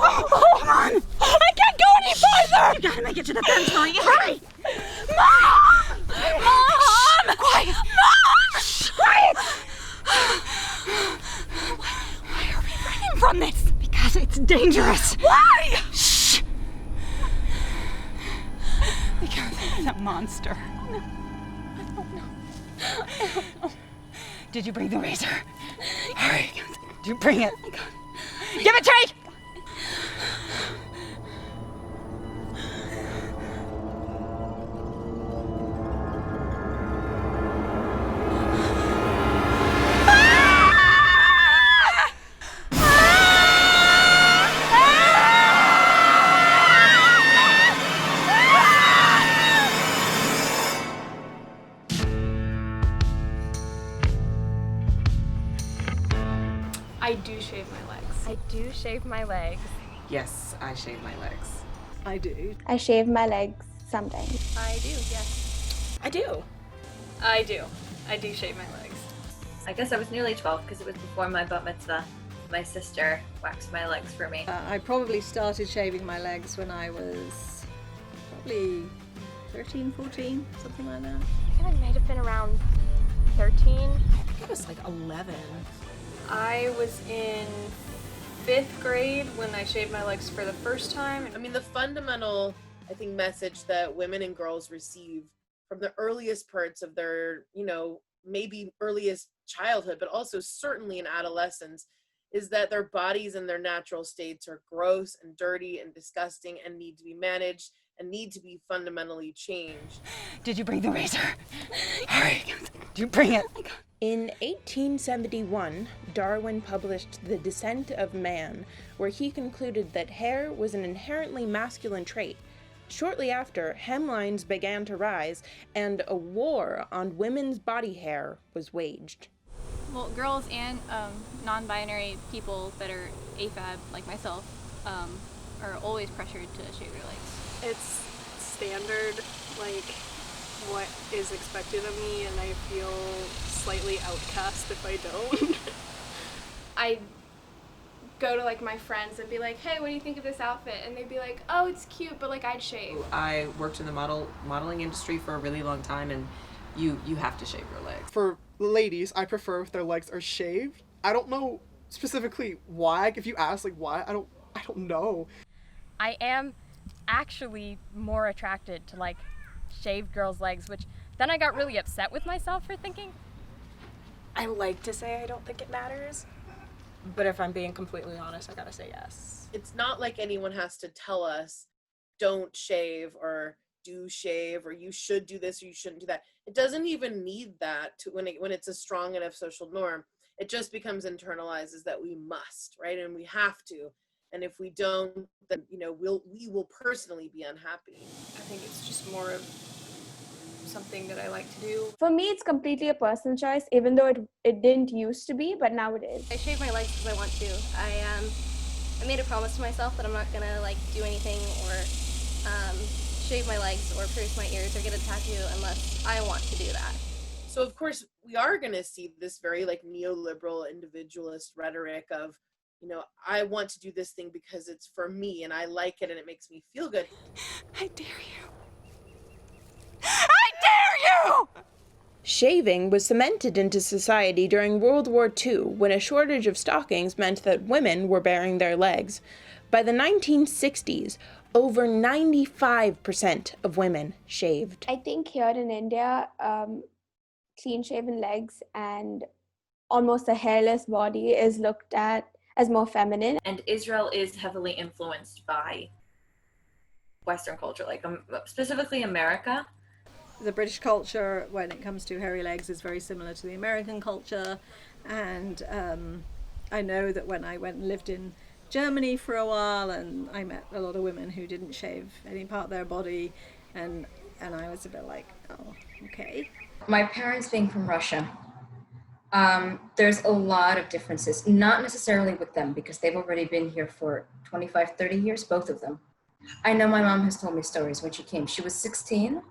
Come on! I can't go any farther! You gotta make it to the fence, Marie. Hurry! Mom! Mom! Quiet! Mom! Quiet! Why are we running from this? Because it's dangerous. Why? Shh! Because it's a monster. No. I don't know. Did you bring the razor? Hurry. Did you bring it? Give it to me! I do shave my legs. I do shave my legs. Yes, I shave my legs. I do. I shave my legs sometimes. I do, yes. I do. I do. I do shave my legs. I guess I was nearly 12 because it was before my bat mitzvah. My sister waxed my legs for me. I probably started shaving my legs when I was probably 13, 14, something like that. I think I might have been around 13. I think it was like 11. I was in 5th grade when I shaved my legs for the first time. I mean, the fundamental, I think, message that women and girls receive from the earliest parts of their, maybe earliest childhood, but also certainly in adolescence, is that their bodies and their natural states are gross and dirty and disgusting and need to be managed and need to be fundamentally changed. Did you bring the razor? Hurry. Did you bring it? In 1871, Darwin published The Descent of Man, where he concluded that hair was an inherently masculine trait. Shortly after, hemlines began to rise, and a war on women's body hair was waged. Well, girls and non-binary people that are AFAB, like myself, are always pressured to shave their legs. It's standard, like, what is expected of me, and I feel slightly outcast if I don't. I go to like my friends and be like, hey, what do you think of this outfit? And they'd be like, oh, it's cute, but like I'd shave. I worked in the modeling industry for a really long time, and you have to shave your legs. For ladies, I prefer if their legs are shaved. I don't know specifically why. If you ask like why, I don't know. I am actually more attracted to like shaved girls' legs, which then I got really upset with myself for thinking. I like to say I don't think it matters, but if I'm being completely honest, I gotta say yes. It's not like anyone has to tell us, don't shave or do shave or you should do this or you shouldn't do that. It doesn't even need that to when it's a strong enough social norm. It just becomes internalized as that we must, right? And we have to. And if we don't, then we will personally be unhappy. I think it's just more of something that I like to do. For me, it's completely a personal choice, even though it didn't used to be, but now it is. I shave my legs because I want to. I made a promise to myself that I'm not gonna like do anything or shave my legs or pierce my ears or get a tattoo unless I want to do that. So of course we are going to see this very like neoliberal individualist rhetoric of, I want to do this thing because it's for me and I like it and it makes me feel good. I dare you. I dare you! Shaving was cemented into society during World War II, when a shortage of stockings meant that women were baring their legs. By the 1960s, over 95% of women shaved. I think here in India, clean-shaven legs and almost a hairless body is looked at as more feminine. And Israel is heavily influenced by Western culture, like specifically America. The British culture, when it comes to hairy legs, is very similar to the American culture. And I know that when I went and lived in Germany for a while, and I met a lot of women who didn't shave any part of their body, and I was a bit like, oh, okay. My parents being from Russia, there's a lot of differences, not necessarily with them because they've already been here for 25, 30 years, both of them. I know my mom has told me stories when she came. She was 16,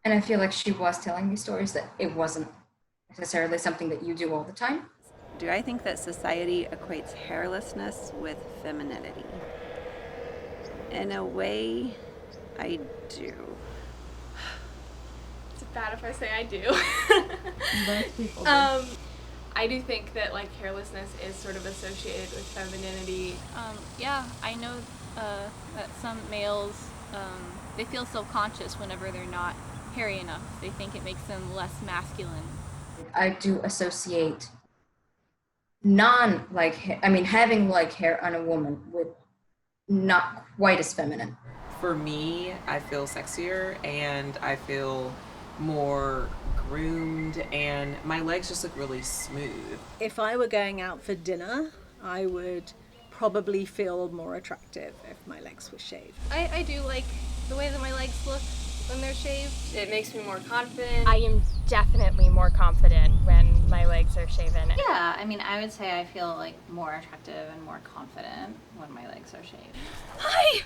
and I feel like she was telling me stories that it wasn't necessarily something that you do all the time. Do I think that society equates hairlessness with femininity? In a way, I do. It's bad if I say I do. Most people do. I do think that like hairlessness is sort of associated with femininity. Yeah, I know that some males, they feel self-conscious whenever they're not hairy enough. They think it makes them less masculine. I do associate having like hair on a woman with not quite as feminine. For me, I feel sexier and I feel more groomed and my legs just look really smooth. If I were going out for dinner, I would probably feel more attractive if my legs were shaved. I do like the way that my legs look when they're shaved. It makes me more confident. I am definitely more confident when my legs are shaven. Yeah, I mean, I would say I feel like more attractive and more confident when my legs are shaved. Hi!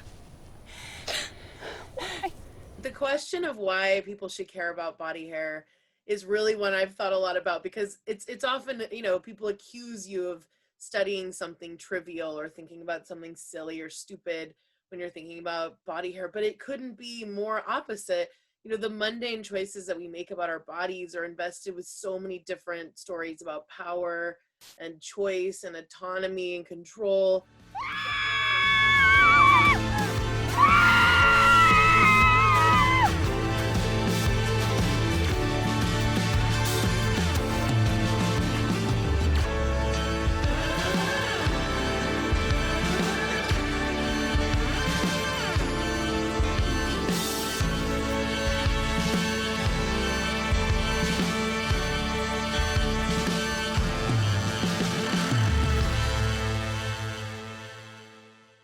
The question of why people should care about body hair is really one I've thought a lot about, because it's often, you know, people accuse you of studying something trivial or thinking about something silly or stupid when you're thinking about body hair, but it couldn't be more opposite. You know, the mundane choices that we make about our bodies are invested with so many different stories about power and choice and autonomy and control.